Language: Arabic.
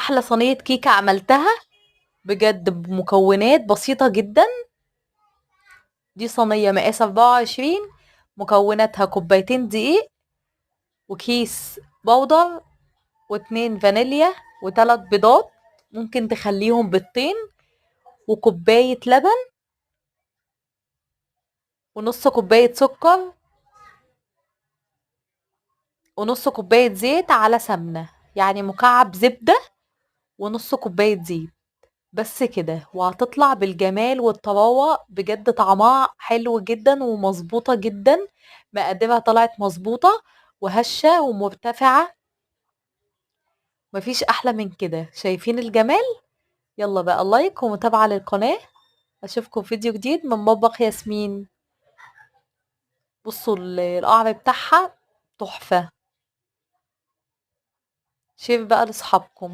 احلى صينية كيكة عملتها بجد بمكونات بسيطة جدا. دي صينية مقاس 24، مكوناتها كوبايتين دقيق وكيس بودر و2 فانيليا و3 بيضات، ممكن تخليهم بيضتين، وكوباية لبن ونص كوباية سكر ونص كوباية زيت على سمنة، يعني مكعب زبدة ونص كوباية زيت. بس كده وهتطلع بالجمال والطراوة، بجد طعمها حلو جدا ومظبوطة جدا. مقاديرها طلعت مظبوطة وهشة ومرتفعة، مفيش احلى من كده. شايفين الجمال؟ يلا بقى لايك ومتابعة للقناة. اشوفكم في فيديو جديد من مطبخ ياسمين. بصوا القعر بتاعها تحفة. شير بقى لاصحابكم.